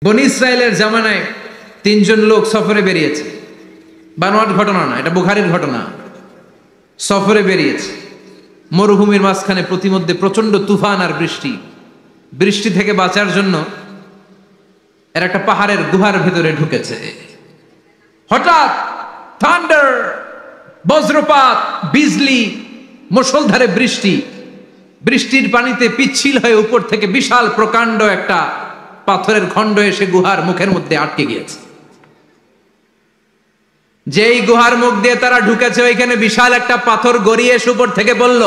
বনি ইসরায়েলের জামানায় 3 জন লোক সফরে বেরিয়েছে। বানোয়াট ঘটনা না, এটা বুখারীর ঘটনা। সফরে বেরিয়েছে, মরুভূমির মাঝখানে প্রতিমধ্যে প্রচন্ড তুফান আর বৃষ্টি। বৃষ্টি থেকে বাঁচার জন্য এর একটা পাহাড়ের গুহার ভেতরে ঢুকেছে। হঠাৎ থান্ডার, বজ্রপাত, বিজলি, মুষলধারে বৃষ্টি। বৃষ্টির পানিতে পিচ্ছিল হয়ে উপর থেকে বিশাল প্রকাণ্ড একটা পাথরের খণ্ড এসে গুহার মুখের মধ্যে আটকে গিয়েছে। যেই গুহার মুখ দিয়ে তারা ঢুকেছে, ওইখানে বিশাল একটা পাথর গড়িয়ে এসে উপর থেকে বলল,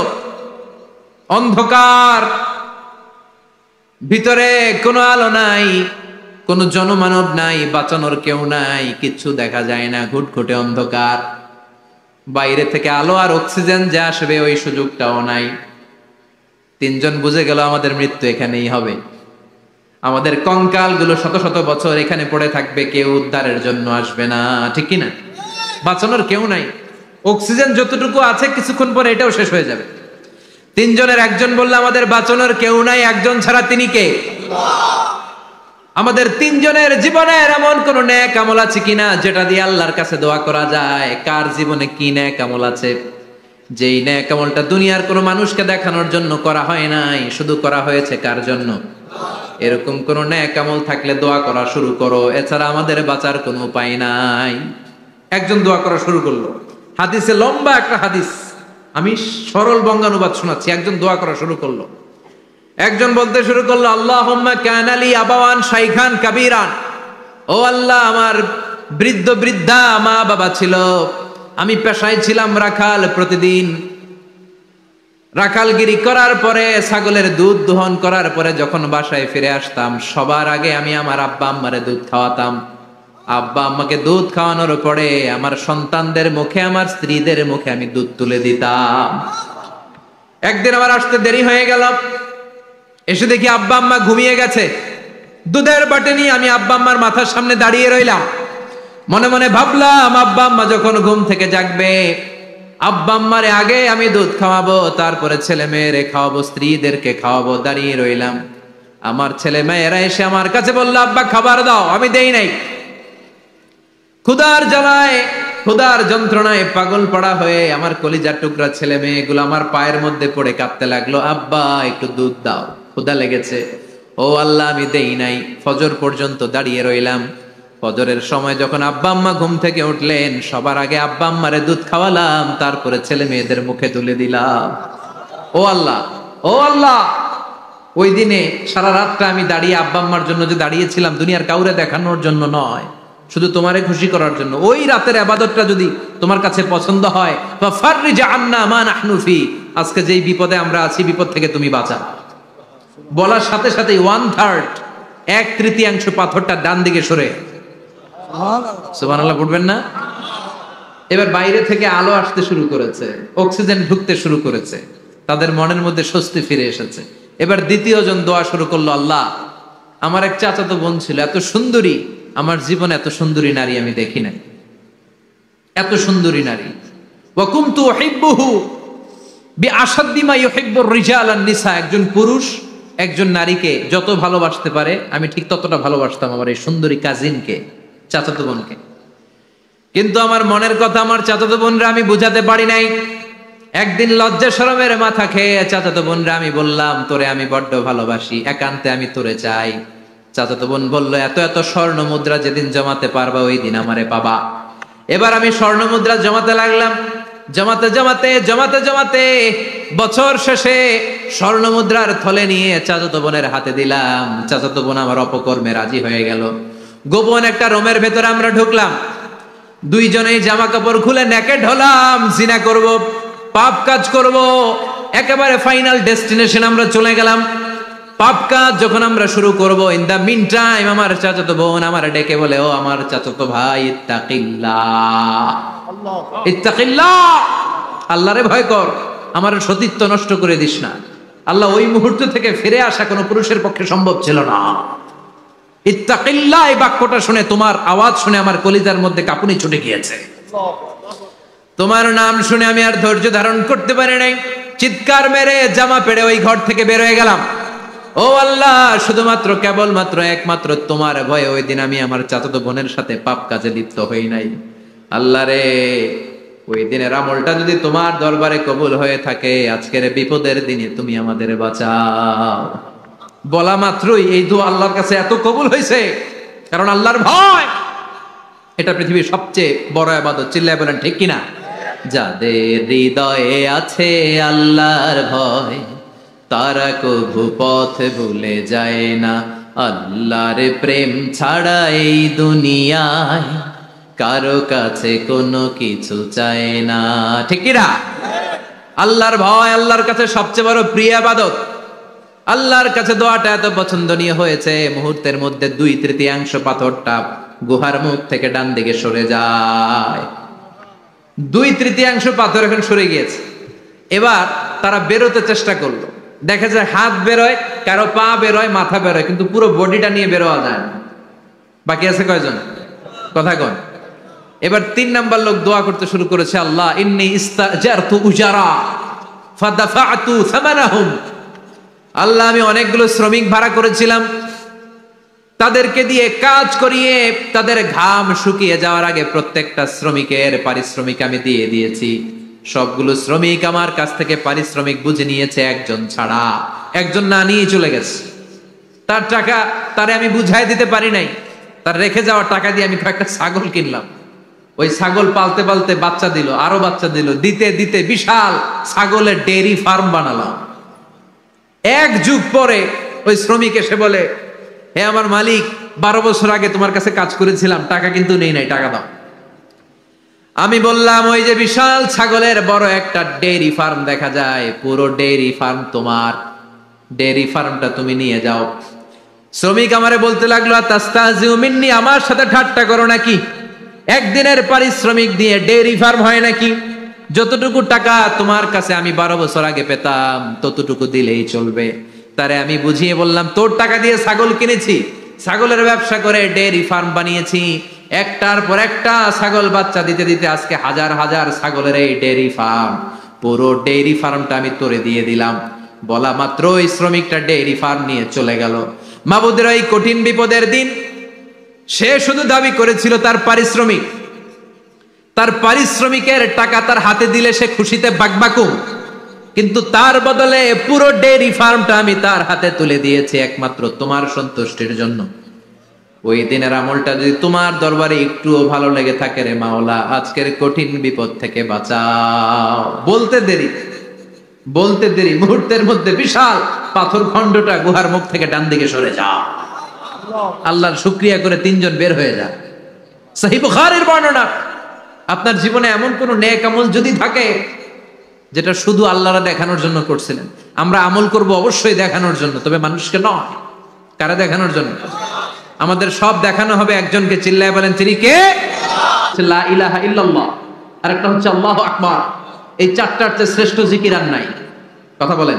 অন্ধকার, ভিতরে কোনো আলো নাই, কোনো জনমানব নাই, বাঁচানোর কেউ নাই, কিচ্ছু দেখা যায় না, ঘুটঘুটে অন্ধকার। বাইরে থেকে আলো আর অক্সিজেন যে আসবে ওই সুযোগটাও নাই। 3 জন বুঝে গেল আমাদের মৃত্যু এখানেই হবে, আমাদের কঙ্কাল গুলো শত শত বছর এখানে পড়ে থাকবে, কেউ উদ্ধারের জন্য আসবে না। ঠিক কিনা? বাঁচানোর কেউ নাই, অক্সিজেন যতটুকু আছে কিছুক্ষণ পরে এটাও শেষ হয়ে যাবে। 3 জনের একজন বলল, আমাদের বাঁচানোর কেউ নাই, একজন ছাড়া তিনি কে? আমাদের 3 জনের জীবনের এমন কোন নেক আমল আছে কিনা যেটা দিয়ে আল্লাহর কাছে দোয়া করা যায়? কার জীবনে কি নেক আমল আছে যেই নেক আমলটা দুনিয়ার কোনো মানুষকে দেখানোর জন্য করা হয় নাই, শুধু করা হয়েছে কার জন্য? এরকম কোন নেক আমল থাকলে দোয়া করা শুরু করো, এছাড়া আমাদের বাঁচার কোনো উপায় নাই। একজন দোয়া করা শুরু করলো। হাদিসে লম্বা একটা হাদিস, আমি সরল বঙ্গানুবাদ শোনাচ্ছি। একজন দোয়া করা শুরু করলো। একজন বলতে শুরু করলো, আল্লাহুম্মা কানা লি আবাওয়ান শাইখান কাবীরান, ও আল্লাহ, আমার বৃদ্ধ বৃদ্ধা মা বাবা ছিল, আমি পেশায় ছিলাম রাখাল, প্রতিদিন রাখালগিরি করার পরে, ছাগলের দুধ দহন করার পরে যখন বাসায় ফিরে আসতাম, সবার আগে আমি আমার আব্বা আম্মারে দুধ খাওয়াতাম। আব্বা আম্মাকে দুধ খাওয়ানোর পরে আমার সন্তানদের মুখে, আমার স্ত্রীদের মুখে আমি দুধ তুলে দিতাম। একদিন আমার আসতে দেরি হয়ে গেল, এসে দেখি আব্বা আম্মা ঘুমিয়ে গেছে। দুধের বাটি নিয়ে আমি আব্বা আম্মার মাথার সামনে দাঁড়িয়ে রইলাম। মনে মনে ভাবলাম, আব্বা আম্মা যখন ঘুম থেকে জাগবে, আব্বা আম্মারে আগে আমি দুধ খাওয়াবো, তারপরে ছেলে মেয়েরে খাওয়াবো, স্ত্রীদেরকে খাওয়াবো। দাঁড়িয়ে রইলাম। আমার ছেলে মেয়েরা এসে আমার কাছে বললো, আব্বা খাবার দাও। আমি দেই নাই। ক্ষুধার জ্বালায়, ক্ষুধার যন্ত্রণায় পাগল পড়া হয়ে আমার কলিজার টুকরা ছেলে মেয়েগুলো আমার পায়ের মধ্যে পড়ে কাঁদতে লাগলো, আব্বা একটু দুধ দাও, ক্ষুধা লেগেছে। ও আল্লাহ, আমি দেই নাই। ফজর পর্যন্ত দাঁড়িয়ে রইলাম। ফজরের সময় যখন আব্বা আম্মা ঘুম থেকে উঠলেন, সবার আগে আব্বা আম্মারে দুধ খাওয়ালাম, তারপরে ছেলে মেয়েদের মুখে তুলে দিলাম। ও আল্লাহ, ও আল্লাহ, ওই দিনে সারা রাতটা আমি দাঁড়িয়ে আব্বা আম্মার জন্য যে দাঁড়িয়েছিলাম, দুনিয়ার কাউরে দেখানোর জন্য নয়, শুধু তোমারে খুশি করার জন্য। ওই রাতের ইবাদতটা যদি তোমার কাছে পছন্দ হয়, ফাফাররিজ আন্না মা নাহনু ফি, আজকে যেই বিপদে আমরা আছি, বিপদ থেকে তুমি বাঁচাও। বলার সাথে সাথে 1/3, 1/3 পাথরটা ডান দিকে সরে। সুবহানাল্লাহ পড়বেন না? এবার বাইরে থেকে আলো আসতে শুরু করেছে, অক্সিজেন ঢুকতে শুরু করেছে, তাদের মনের মধ্যে স্বস্তি ফিরে এসেছে। এবার দ্বিতীয় জন দোয়া শুরু করলো, আল্লাহ, আমার এক চাচাতো বোন ছিল, এত সুন্দরী, আমার জীবনে এত সুন্দরী নারী আমি দেখি নাই, এত সুন্দরী নারী। ওয়া কুনতু উহিব্বুহু বিআশাদ্দি মা ইউহিব্বুর রিজাল আন নিসা, একজন পুরুষ একজন নারীকে যত ভালোবাসতে পারে আমি ঠিক ততটা ভালোবাসতাম আমার এই সুন্দরী কাজিনকে, চাচাতো বোনকে। কিন্তু আমার মনের কথা আমার চাচাতো বোনরা আমি বুঝাতে পারি নাই। একদিন লজ্জা শরমের মাথা খেয়ে চাচাতো বোনরা আমি বললাম, তোরে আমি বড্ড ভালোবাসি, একান্তে আমি তোরে চাই। চাচাতো বোন বলল, এত এত স্বর্ণ মুদ্রা যেদিন জমাতে পারবা ওই দিন আমারে পাবা। এবার আমি স্বর্ণ মুদ্রা জমাতে লাগলাম। জমাতে জমাতে জমাতে জমাতে বছর শেষে স্বর্ণ মুদ্রার থলে নিয়ে চাচাতো বোনের হাতে দিলাম। চাচাতো বোন আমার অপকর্মে রাজি হয়ে গেল। গোপন একটা রুমের ভেতরে আমরা ঢুকলাম, দুইজনেই জামা কাপড় খুলে নেকেড হলাম, জিনা করব, পাপ কাজ করব। একেবারে ফাইনাল ডেস্টিনেশন আমরা চলে গেলাম। পাপ কাজ যখন আমরা শুরু করব, ইন দা মিন টাইম আমার চাচাতো বোন আমার ডেকে বলে, ও আমার চাচাতো ভাই, ইত্তাকিল্লাহ, ইত্তাকিল্লাহ, আল্লাহরে ভয় কর, আমার সতীত্ব নষ্ট করে দিস না। আল্লাহ ওই মুহূর্ত থেকে ফিরে আসা কোনো পুরুষের পক্ষে সম্ভব ছিল না। ইত্তাকিল্লাহ, এই বাক্যটা শুনে, তোমার আওয়াজ শুনে আমার কলিজার মধ্যে কাঁপুনি ছুটে গিয়েছে। তোমার নাম শুনে আমি আর ধৈর্য ধারণ করতে পারি নাই। চিৎকার মেরে জামা পেড়ে ওই ঘর থেকে বের হয়ে গেলাম। ও আল্লাহ, শুধুমাত্র কেবলমাত্র একমাত্র তোমার ভয়ে ওই দিন আমি আমার চাচাতো বোনের সাথে পাপ কাজে লিপ্ত হই নাই। আল্লাহ রে, ওই দিনের আমলটা যদি তোমার দরবারে কবুল হয়ে থাকে, আজকের বিপদের দিনে তুমি আমাদের বাঁচাও। বলা মাত্রই এই দোয়া আল্লাহর কাছে এত কবুল হয়েছে, কারণ আল্লাহর ভয় এটা পৃথিবীর সবচেয়ে বড় ইবাদত। চিল্লায় বলেন ঠিক কিনা? যাদের হৃদয়ে আছে আল্লাহর ভয়, তারা কভু পথ ভুলে যায় না। আল্লাহর প্রেম ছাড়া এই দুনিয়ায় কারো কাছে কোনো কিছু চায় না। ঠিক কিনা? আল্লাহর ভয় আল্লাহর কাছে সবচেয়ে বড় প্রিয় ইবাদত। আল্লাহর কাছে দোয়াটা এত পছন্দনীয় হয়েছে, মুহূর্তের মধ্যে 2/3 পাথরটা গুহার মুখ থেকে ডান দিকে সরে যায়। 2/3 পাথর এখন সরে গিয়েছে। এবার তারা বেরোতে চেষ্টা করলো, দেখা যায় হাত বেরোয়, কারো পা বেরোয়, মাথা বেরোয়, কিন্তু পুরো বডিটা নিয়ে বেরোয়া যায় না। বাকি আছে কয়জন? কথা কন। এবার 3 নাম্বার লোক দোয়া করতে শুরু করেছে, আল্লাহ ইন্নী ইস্তাজারতু উজারা ফাদাফাতু সামানাহুম। আল্লাহ, আমি অনেকগুলো শ্রমিক ভাড়া করেছিলাম, তাদেরকে দিয়ে কাজ করিয়ে তাদের ঘাম শুকিয়ে যাওয়ার আগে প্রত্যেকটা শ্রমিকের পারিশ্রমিক আমি দিয়ে দিয়েছি। সবগুলো শ্রমিক আমার কাছ থেকে পারিশ্রমিক বুঝে নিয়েছে, একজন ছাড়া। একজন না নিয়ে চলে গেছে। তার টাকা তারে আমি বুঝাই দিতে পারি নাই। তার রেখে যাওয়া টাকা দিয়ে আমি কয়েকটা ছাগল কিনলাম। ওই ছাগল পালতে পালতে বাচ্চা দিল, আরো বাচ্চা দিল, দিতে দিতে বিশাল ছাগলের ডেইরি ফার্ম বানালাম। 1 যুগ পরে ওই শ্রমিক এসে বলে, হে আমার মালিক, 12 বছর আগে তোমার কাছে কাজ করেছিলাম, টাকা কিন্তু নেই নাই, টাকা দাও। আমি বললাম, ওই যে বিশাল ছাগলের বড় একটা ডেইরি ফার্ম দেখা যায়, পুরো ডেইরি ফার্ম তোমার, ডেইরি ফার্মটা তুমি নিয়ে যাও। শ্রমিক আমারে বলতে লাগলো, তাস্তাহজিউ মিন্নি, আমার সাথে ঠাট্টা করো নাকি? একদিনের পারিশ্রমিক দিয়ে ডেইরি ফার্ম হয় নাকি? যতটুকু টাকা তোমার কাছে আমি 12 বছর আগে পেতাম, ততটুকু দিলেই চলবে। তারে আমি বুঝিয়ে বললাম, তোর টাকা দিয়ে ছাগল কিনেছি, ছাগলের ব্যবসা করে ডেইরি ফার্ম বানিয়েছি, একটার পর একটা ছাগল বাচ্চা দিতে দিতে আজকে হাজার হাজার ছাগলের এই ডেইরি ফার্ম, পুরো ডেইরি ফার্মটা আমি তোরে দিয়ে দিলাম। বলা মাত্র ওই শ্রমিকটা ডেইরি ফার্ম নিয়ে চলে গেল। মাবুদের এই কঠিন বিপদের দিন সে শুধু দাবি করেছিল তার পারিশ্রমিক, তার পারিশ্রমিকের টাকা তার হাতে দিলে সে খুশিতে বাকবাকুম, কিন্তু তার বদলে পুরো ডেইরি ফার্মটা আমি তার হাতে তুলে দিয়েছি একমাত্র তোমার সন্তুষ্টির জন্য। ওই দিনের আমলটা যদি তোমার দরবারে একটুও ভালো লেগে থাকে রে মাওলা, আজকের কঠিন বিপদ থেকে বাঁচাও। বলতে দেরি মুহূর্তের মধ্যে বিশাল পাথর খণ্ডটা গুহার মুখ থেকে ডান দিকে সরে যাও। আল্লাহর শুকরিয়া করে 3 জন বের হয়ে যায়। সহিহ বুখারীর বর্ণনা। আপনার জীবনে এমন কোন নেক আমল যদি থাকে যেটা শুধু আল্লাহরা দেখানোর জন্য করছিলেন, আমরা আমল করব অবশ্যই দেখানোর জন্য, তবে মানুষকে নয়। কারা দেখানোর জন্য? আমাদের সব দেখানো হবে একজনকে। চিল্লায় বলেন, তিনি কে? লা ইলাহা ইল্লাল্লাহ। আর একটা হচ্ছে আল্লাহু আকবার। এই 4টার চেয়ে শ্রেষ্ঠ জিকির আর নাই। কথা বলেন,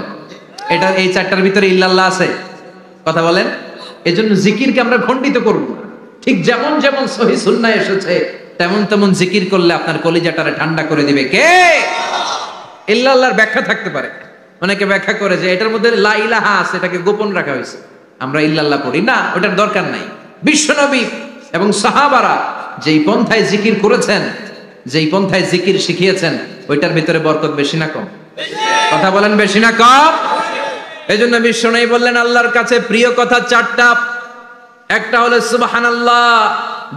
এটা এই 4টার ভিতরে ইল্লাল্লাহ আছে? কথা বলেন। এজন্য জিকিরকে আমরা খণ্ডিত করব না। ঠিক যেমন যেমন সহিহ সুন্নাহ এসেছে তেমন তেমন জিকির করলে আপনার কলিজাটারে ঠান্ডা করে দিবে কে? ইল্লাল্লাহর ব্যাখ্যা থাকতে পারে। অনেকে ব্যাখ্যা করে যে এটার মধ্যে লা ইলাহা আছে, এটাকে গোপন রাখা হয়েছে, আমরা ইল্লাল্লাহ পড়ি না, ওটার দরকার নাই। বিশ্বনবী এবং সাহাবারা যেই পন্থায় জিকির করেছেন, যেই পন্থায় জিকির শিখিয়েছেন, ওইটার ভিতরে বরকত বেশি না কম? কথা বলেন, বেশি না কম? এজন্য বিশ্বনবী বললেন আল্লাহর কাছে প্রিয় কথা 4টা। একটা হলো সুবহানাল্লাহ,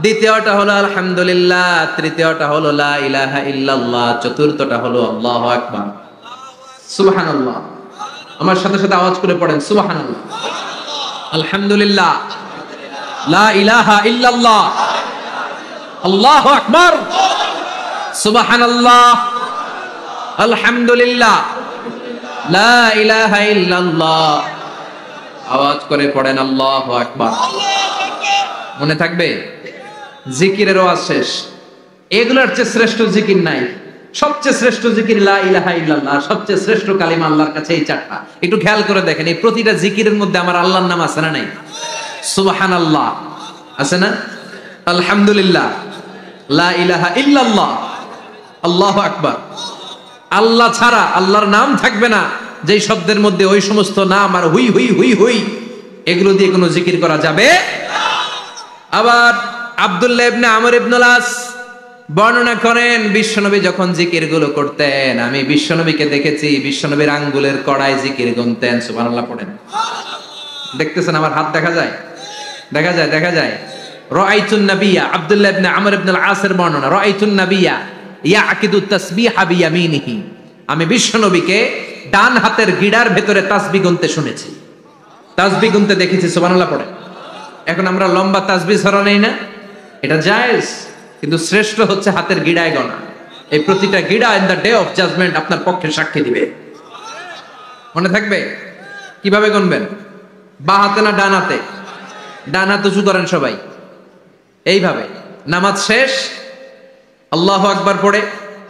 দ্বিতীয়টা হলো আলহামদুলিল্লাহ, তৃতীয়টা হলো লা ইলাহা ইল্লাল্লাহ, চতুর্থটা হলো আল্লাহু আকবার। সুবহানাল্লাহ, আমার সাথে সাথে আওয়াজ করে পড়েন, সুবহানাল্লাহ, আলহামদুলিল্লাহ, লা ইলাহা ইল্লাল্লাহ, আল্লাহু আকবার, সুবহানাল্লাহ, আলহামদুলিল্লাহ, লা ইলাহা ইল্লাল্লাহ। আওয়াজ করে পড়েন আল্লাহু আকবার। মনে থাকবে? জিকিরের ওয়াজ শেষ। এগুলোর চেয়ে শ্রেষ্ঠ জিকির নাই। সবচেয়ে শ্রেষ্ঠ জিকির লা ইলাহা ইল্লাল্লাহ, সবচেয়ে শ্রেষ্ঠ কালিমা আল্লাহর কাছে এই 4টা। একটু খেয়াল করে দেখেন, এই প্রতিটা জিকিরের মধ্যে আমার আল্লাহর নাম আছে না নাই? সুবহানাল্লাহ আছে না? আলহামদুলিল্লাহ, লা ইলাহা ইল্লাল্লাহ, আল্লাহু আকবার। আল্লাহ ছাড়া, আল্লাহর নাম থাকবে না, যেই শব্দের মধ্যে ওই সমস্ত নাম আর হুই হুই হুই হুই এগুলো দিয়ে কোনো জিকির করা যাবে। আবার আব্দুল্লাহ ইবনে আমর ইবনুল আস বর্ণনা করেন, বিশ্বনবী যখন জিকির গুলো করতেন, আমি বিশ্বনবীকে দেখেছি বিশ্বনবীর আঙ্গুলের কড়ায় জিকির গুনতেন। সুবহানাল্লাহ পড়েন। দেখতেছেন আমার হাত দেখা যায়, দেখা যায়, দেখা যায়। রাআইতুন নাবিয়্যা, আব্দুল্লাহ ইবনে আমর ইবনুল আসের বর্ণনা, রাআইতুন নাবিয়্যা ইয়াকিদু তাসবিহা বিয়ামিনিহি, আমি বিশ্বনবীকে ডান হাতের গিড়ার ভেতরে তাসবিহ গুনতে শুনেছি, তাসবিহ গুনতে দেখেছি। সুবহানাল্লাহ পড়েন। এখন আমরা লম্বা তাসবিহ ছড়া নেই না, এটা জায়েজ, কিন্তু শ্রেষ্ঠ হচ্ছে হাতের গিড়ায় গণা। এই প্রতিটা গিড়া in the day of judgement আপনার পক্ষে সাক্ষী দিবে। মনে থাকবে কিভাবে গুনবেন? বা হাতে না ডান হাতে? ডান হাত উঁচু করেন সবাই, এইভাবে। নামাজ শেষ আল্লাহু আকবার পড়ে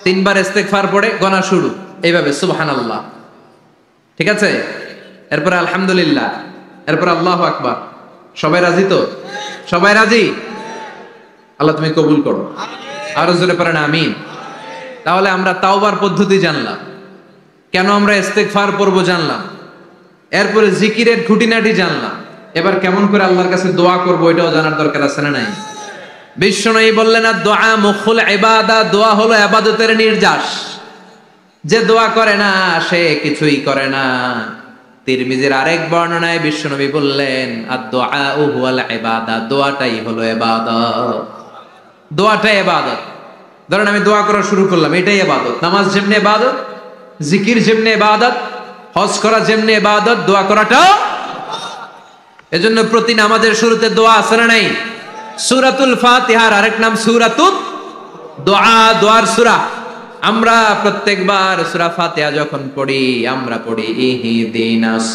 3 বার ইস্তেগফার পড়ে গণা শুরু, এইভাবে সুবহানাল্লাহ, ঠিক আছে? এরপর আলহামদুলিল্লাহ, এরপর আল্লাহু আকবার। সবাই রাজি তো? সবাই রাজি? আল্লাহ তুমি কবুল করো। আরো জোরে পড়েন আমিন। তাহলে আমরা তাওবার পদ্ধতি জানলাম, কেন আমরা ইস্তেগফার পড়বো জানলাম, এরপরে জিকিরের খুঁটিনাটি জানলাম। এবার কেমন করে আল্লাহর কাছে দোয়া করবো এটাও জানার দরকার আছে না নাই? বিশ্বনবী বললেন আর দোয়া মুখুল ইবাদা, দোয়া হলো ইবাদতের নির্যাস। যে দোয়া করে না সে কিছুই করে না। তিরমিজির আরেক বর্ণনায় বিশ্বনবী বললেন আর দোয়া হুয়াল ইবাদা, দোয়াটাই হলো ইবাদত, দোয়াটাই ইবাদত। ধরেন আমি দোয়া করা শুরু করলাম, এটাই ইবাদত। নামাজ যেমনি ইবাদত, জিকির যেমনি ইবাদত, হজ করা যেমনি ইবাদত, দোয়া করাটাও। এজন্য প্রতি নামাজের শুরুতে দোয়া আছে না নাই? সূরাতুল ফাতিহার আরেক নাম সূরাতুদ দোয়া, দোয়ার সূরা। আমরা প্রত্যেকবার সূরা ফাতিহা যখন পড়ি আমরা পড়ি ইহদিনাস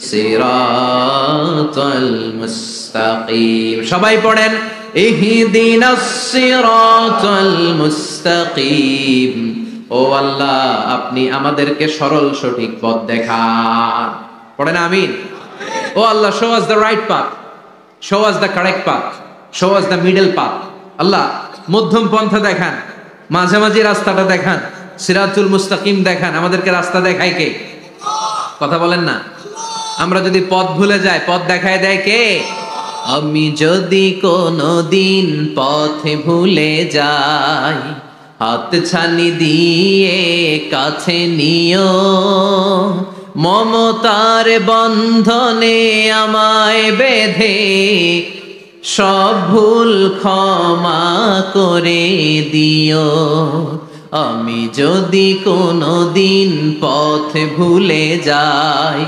সিরাতাল মুস্তাকিম। সবাই পড়েন ইহদিনাস সিরাতাল মুস্তাকিম। ও আল্লাহ আপনি আমাদেরকে সরল সঠিক পথ দেখান। পড়েন আমিন। ও আল্লাহ show us the right path, show us the correct path, show us the middle path. আল্লাহ মধ্যম পন্থা দেখান, মাঝামাঝি রাস্তাটা দেখান, সিরাতুল মুস্তাকিম দেখান। আমাদেরকে রাস্তা দেখায় কে? কথা বলেন না। আমরা যদি পথ ভুলে যাই পথ দেখায় দেয় কে? আমি যদি কোনদিন পথে ভুলে যাই হাত ছানি দিয়ে কাছে নিও, মমতার বন্ধনে আমায় বেঁধে সব ভুল ক্ষমা করে দিও। আমি যদি কোনদিন পথ ভুলে যাই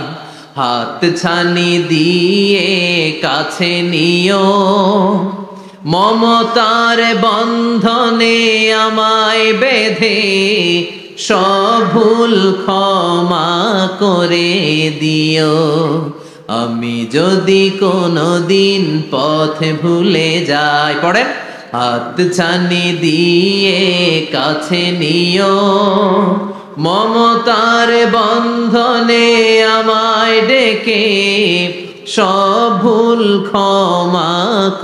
হাত ছানি দিয়ে কাছে নিও, মমতার বন্ধনে আমায় বেঁধে সব ভুল ক্ষমা করে দিও। আমি যদি কোনদিন পথ ভুলে যাই, পড়েন, হাত ছানি দিয়ে কাছে নিও, মমতার বন্ধনে আমায় ডেকে সব ভুল ক্ষমা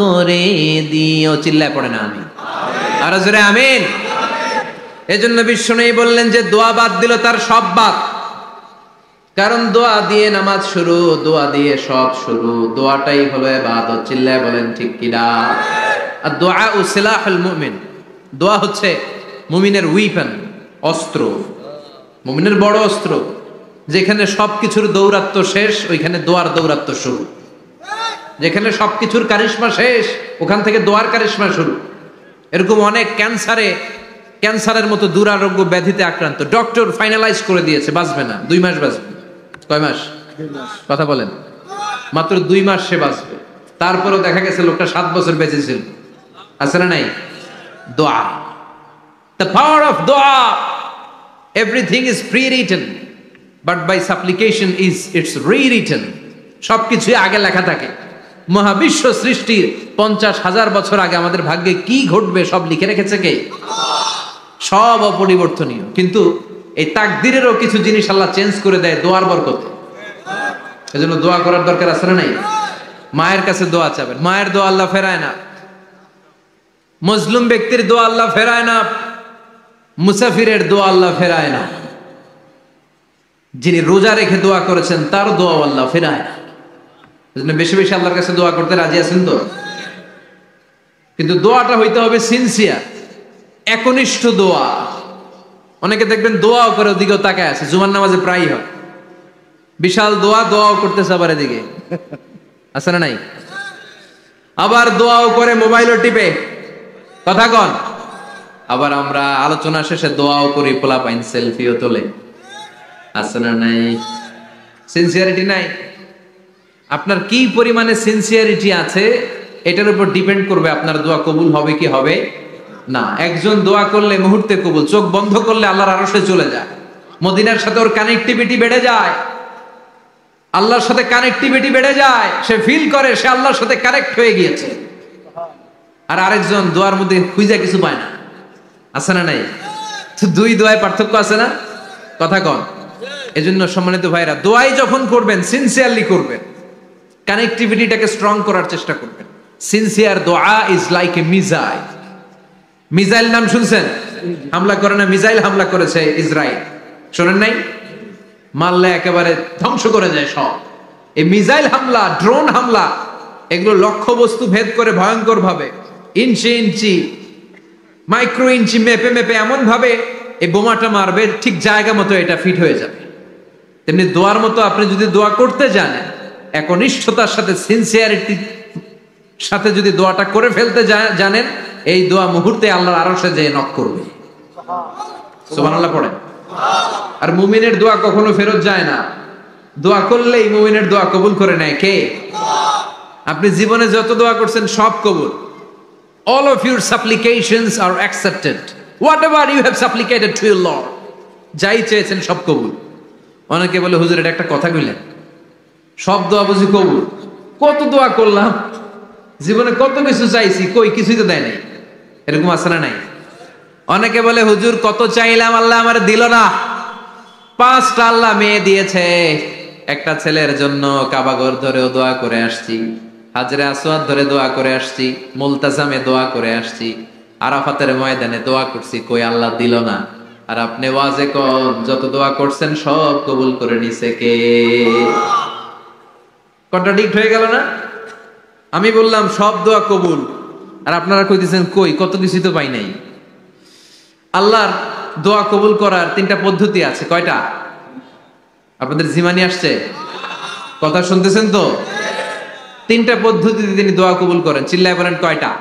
করে দিও। চিল্লায় পড়ে না আমি আর জোরে আমিন। এজন্য বিশ্বনবী বললেন যে দোয়া বাদ দিল তার সব বাদ। কারণ দোয়া দিয়ে নামাজ শুরু, দোয়া দিয়ে সব শুরু, দোয়াটাই হলো ইবাদত। চিল্লায় বলেন ঠিক কিনা? আর দোয়া সিলাহুল মুমিন, দোয়া হচ্ছে মুমিনের উইপন, অস্ত্র, মুমিনের বড় অস্ত্র। যেখানে সবকিছুর দৌরাত্ম শেষ ওইখানে দোয়ার দৌরাত্ম শুরু। যেখানে সবকিছুর কারিশমা শেষ ওখান থেকে দোয়ার কারিশমা শুরু। এরকম অনেক ক্যান্সারের মতো দুরারোগ্য ব্যাধিতে আক্রান্ত, ডক্টর ফাইনালাইজ করে দিয়েছে বাঁচবে না, 2 মাস বাঁচবে। কয় মাস? কথা বলেন। মাত্র 2 মাস সে বাঁচবে। তারপরেও দেখা গেছে লোকটা 7 বছর বেঁচে ছিল। আছে না নাই? দোয়া, the power of দোয়া। Everything is pre-written, but by supplication is it's rewritten. সবকিছু আগে লেখা থাকে। মহাবিশ্ব সৃষ্টির 50,000 বছর আগে আমাদের ভাগ্যে কি ঘটবে সব লিখে রেখেছে কে? সব অপরিবর্তনীয়। কিন্তু এই তাকদিরেরও কিছু জিনিস আল্লাহ চেঞ্জ করে দেয় দোয়ার বরকতে। এজন্য দোয়া করার দরকার আছে না নাই? মায়ের কাছে দোয়া চাবেন, মায়ের দোয়া আল্লাহ ফেরায় না। মজলুম ব্যক্তির দোয়া আল্লাহ ফেরায় না। মুসাফিরের দোয়া আল্লাহ ফেরায় না। যিনি রোজা রেখে দোয়া করেছেন তার দোয়া আল্লাহ ফেরায় না। এজন্য বেশি বেশি আল্লাহর কাছে দোয়া করতে রাজি আছেন তো? কিন্তু দোয়াটা হইতে হবে সিনসিয়ার, একনিষ্ঠ দোয়া। অনেকে দেখবেন দোয়াও করে ওদিকেও তাকায় আছে, জুমার নামাজে প্রায় হয় বিশাল দোয়াও করতেছে, আবার এদিকে আছে না নাই? আবার দোয়াও করে মোবাইলও টিপে, কথা কন। আবার আমরা আলোচনা শেষে দোয়াও করি, পোলাপাইন সেলফিও তোলে, আছে না নাই? সিনসিয়ারিটি নাই। আপনার কি পরিমাণে সিনসিয়ারিটি আছে এটার উপর ডিপেন্ড করবে আপনার দোয়া কবুল হবে কি হবে না। একজন দোয়া করলে মুহূর্তে কবুল, চোখ বন্ধ করলে আল্লাহর আরশে চলে যায়, মদিনার সাথে ওর কানেক্টিভিটি বেড়ে যায়, আল্লাহর সাথে কানেক্টিভিটি বেড়ে যায়, সে ফিল করে সে আল্লাহর সাথে কানেক্ট হয়ে গিয়েছে। আর আরেকজন দোয়ার মধ্যে খুঁজে কিছু পায় না, আছে না নাই? দুই দোয়ায় পার্থক্য আছে না, কথা কন। এজন্য সম্মানিত ভাইরা, দোয়াই যখন করবেন সিনসিয়ারলি করবেন, কানেক্টিভিটিটাকে স্ট্রং করার চেষ্টা করবেন। সিনসিয়ার দোয়া is like a missile. Missile নাম শুনছেন? হামলা করে না, মিসাইল হামলা করেছে ইসরায়েল, শোনেন নাই? মারলে একেবারে ধ্বংস করে যায় সব। এই মিসাইল হামলা, ড্রোন হামলা, এগুলো লক্ষ্য বস্তু ভেদ করে ভয়ঙ্কর ভাবে, ইঞ্চি ইঞ্চি, মাইক্রো ইঞ্চি মেপে মেপে এমন ভাবে এই বোমাটা মারবে, ঠিক জায়গা মতো এটা ফিট হয়ে যাবে। তেমনি দোয়ার মতো আপনি যদি দোয়া করতে জানেন, একনিষ্ঠতার সাথে সিনসিয়ারিটি সাথে যদি দোয়াটা করে ফেলতে জানেন, এই দোয়া মুহূর্তে আল্লাহর আরশে যেয়ে নক করবে। সুবহানাল্লাহ পড়েন। আর মুমিনের দোয়া কখনো ফেরত যায় না, দোয়া করলেই মুমিনের দোয়া কবুল করে নেয় কে? আপনি জীবনে যত দোয়া করছেন সব কবুল। All of your supplications are accepted. Whatever you have supplicated to your Lord, যাই চেয়েছেন সব কবুল। অনেকে বলে হুজুর এটা একটা কথা কইলেন, সব দোয়া বুঝি কবুল? কত দোয়া করলাম, জীবনে কত কিছু চাইছি, কই কিছুই তো দেয় নাই। এরকম আছে না নাই? অনেকে বলে হুজুর কত চাইলাম আল্লাহ আমার দিল না। 5টা আল্লাহ মেয়ে দিয়েছে, একটা ছেলের জন্য কাবাঘর ধরেও দোয়া করে আসছি, হাজরে আসওয়াদ ধরে দোয়া করে আসছি, মুলতাজামে দোয়া করে আসছি, আরাফাতের ময়দানে দোয়া করছি, কই আল্লাহ দিল না। আর আপনি ওয়াজে কোন যত দোয়া করছেন সব কবুল করে নিছে কে? কন্ট্রাডিক্ট হয়ে গেল না? আমি বললাম সব দোয়া কবুল, আর আপনারা কইতেছেন কই কত কিছু তো পাই নাই। আল্লাহর দোয়া কবুল করার 3টা পদ্ধতি আছে। কয়টা? আপনাদের জিমানি আসছে? কথা শুনতেছেন তো? 3টা পদ্ধতিতে তিনি দোয়া কবুল করেন। চিল্লায় বলেন কয়টা?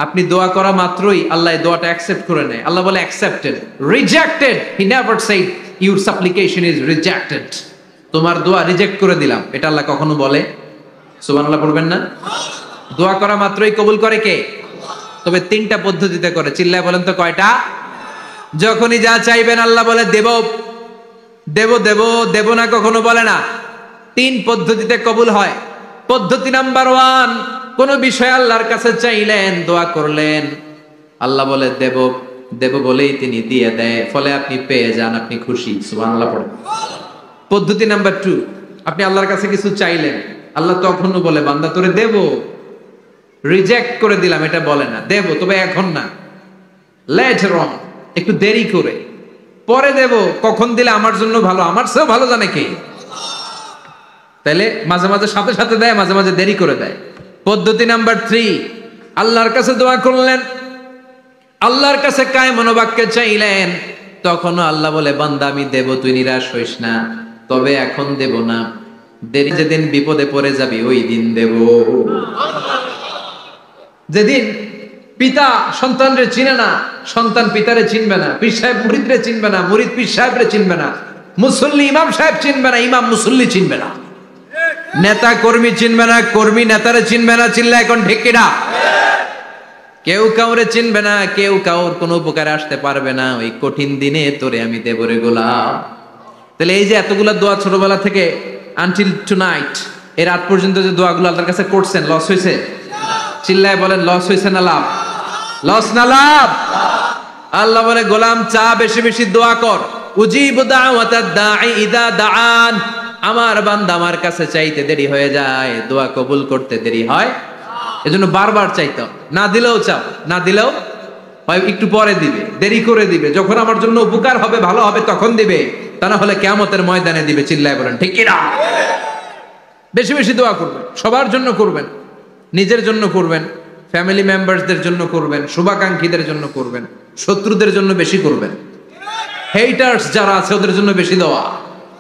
আপনি দোয়া করা মাত্রই আল্লাহ দোয়াটা অ্যাকসেপ্ট করে নেয়। আল্লাহ বলে accepted, rejected he never shed your সাপ্লিকেশন is rejected. তোমার দোয়া রিজেক্ট করে দিলাম, এটা আল্লাহ কখনো বলে? সুবহানাল্লাহ পড়বেন না? দোয়া করা মাত্রই কবুল করে কে? তবে 3টা পদ্ধতিতে করে। চিল্লায় বলেন তো কয়টা? যখনই যা চাইবেন আল্লাহ বলে দেব দেব দেব, দেব না কখনো বলে না। 3 পদ্ধতিতে কবুল হয়। পদ্ধতি নাম্বার 1, কোন বিষয় আল্লাহর কাছে চাইলেন, দোয়া করলেন, আল্লাহ বলে দেব দেব বলেই তিনি দিয়ে দেয়, ফলে আপনি পেয়ে যান, আপনি খুশি। সুবহানাল্লাহ পড়েন। পদ্ধতি নাম্বার 2, আপনি আল্লাহর কাছে কিছু চাইলেন, আল্লাহ তখনও বলে বান্দা তোরে দেব, রিজেক্ট করে দিলাম এটা বলে না, দেব তবে এখন না, লেটার অন, একটু দেরি করে, পরে দেব, কখন দিলে আমার জন্য ভালো, আমার চেয়েও ভালো জানে কে। তাইলে মাঝে মাঝে সাথে সাথে দেয়, মাঝে মাঝে দেরি করে দেয়। পদ্ধতি নাম্বার 3, আল্লাহর কাছে দোয়া করলেন, আল্লাহর কাছে কায় মনোবাক্যে চাইলেন, তখনও আল্লাহ বলে বান্দা আমি দেব, তুই নিরাশ হইস না, তবে এখন দেব না, দেরি যেদিন বিপদে পড়ে যাবি ওই দিন দেব। যেদিন পিতা সন্তানরে চিনে না, সন্তান পিতারে চিনবে না, পীর সাহেব মুরিদরে চিনবে না, মুরিদ পীর সাহেবরে চিনবে না, মুসল্লি ইমাম সাহেব চিনবে না, ইমাম মুসল্লি চিনবে না, নেতা কর্মী চিনবে না, কর্মী নেতারে চিনবে না। চিল্লা এখন ঠিক কিনা? কেউ কাউরে চিনবে না, কেউ কাউর কোনো উপকারে আসতে পারবে না। ওই কঠিন দিনে তোরে আমি দেব রে গোলাম। তাহলে এই যে এতগুলা দোয়া ছোটবেলা থেকে আনটিল টুনাইট, এর রাত পর্যন্ত যে দোয়াগুলো আল্লাহর কাছে করছেন, লস হয়েছে? চিল্লায় বলেন লস হয়েছে না লাভ? লস না লাভ? আল্লাহ বলে গোলাম চা বেশি বেশি দোয়া কর, উজিবু দাওয়াতাদ দাঈ ইযা দাআন। আমার বান্দা আমার কাছে চাইতে দেরি হয়ে যায়, দোয়া কবুল করতে দেরি হয়, এজন্য বারবার চাইতাম। না দিলেও চাও, না দিলেও হয় একটু পরে দিবে, দেরি করে দিবে, যখন আমার জন্য উপকার হবে ভালো হবে তখন দিবে। তা না হলে কিয়ামতের ময়দানে দিবে। চিল্লায় বলেন ঠিক কি না? বেশি বেশি দোয়া করবেন, সবার জন্য করবেন, নিজের জন্য করবেন, ফ্যামিলি মেম্বারসদের জন্য করবেন, শুভাকাঙ্ক্ষীদের জন্য করবেন, শত্রুদের জন্য বেশি করবেন, হেটার্স যারা আছে ওদের জন্য বেশি দোয়া।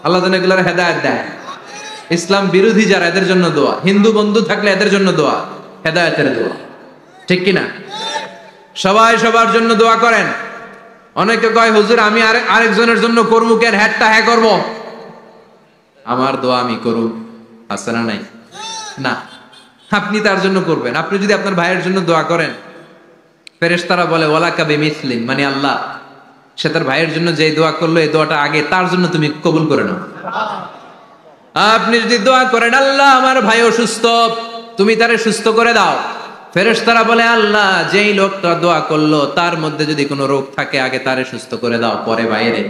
আল্লাহ যেন এগুলোর হেদায়েত দেয়। ইসলাম বিরোধী যারা এদের জন্য দোয়া, হিন্দু বন্ধু থাকলে এদের জন্য দোয়া, হেদায়েতের দোয়া। ঠিক কিনা? সবাই সবার জন্য দোয়া করেন। অনেকে কয় হুজুর আমি আরেকজনের জন্য করবো কেন, হ্যাটটা হ্যাঁ করবো, আমার দোয়া আমি করব, আছে না নাই? না, আপনি তার জন্য করবেন। আপনি যদি আপনার ভাইয়ের জন্য দোয়া করেন, ফেরেশতারা বলে ওয়ালাকা বিমিসলিন, মানে আল্লাহ সে তার ভাইয়ের জন্য যে দোয়া করলো এই দোয়াটা আগে তার জন্য তুমি কবুল করে নাও। আপনি যদি দোয়া করেন আল্লাহ আমার ভাই অসুস্থ, তুমি তারে সুস্থ করে দাও, ফেরেশতারা বলে আল্লাহ যেই লোকটা দোয়া করলো তার মধ্যে যদি কোনো রোগ থাকে আগে তারে সুস্থ করে দাও, পরে বাইরে।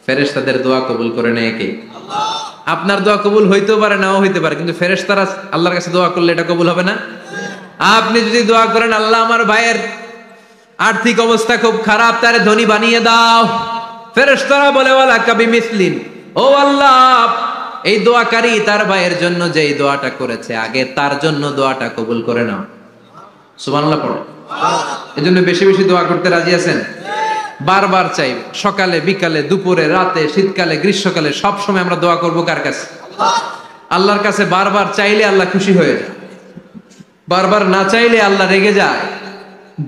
ফেরেশতাদের দোয়া কবুল করে নেয় কে? আল্লাহ। আপনার দোয়া কবুল হইতেও পারে নাও হইতে পারে, কিন্তু ফেরেশতারা আল্লাহর কাছে দোয়া করলে এটা কবুল হবে না? আপনি যদি দোয়া করেন আল্লাহ আমার ভাইয়ের আর্থিক অবস্থা খুব খারাপ, তারে ধনী বানিয়ে দাও, ফেরেশতারা বলে ওয়ালাকা বিমিসলিন, ও আল্লাহ এই দোয়াকারী তার ভাইয়ের জন্য যেই দোয়াটা করেছে আগে তার জন্য দোয়াটা কবুল করে নাও। সুবহানাল্লাহ পড়ো। এজন্য বেশি বেশি দোয়া করতে রাজি আছেন? বারবার চাই, সকালে বিকালে দুপুরে রাতে শীতকালে গ্রীষ্মকালে সব সময় আমরা দোয়া করব কার কাছে? আল্লাহর কাছে। বারবার চাইলে আল্লাহ খুশি হয়ে যায়, বারবার না চাইলে আল্লাহ রেগে যায়।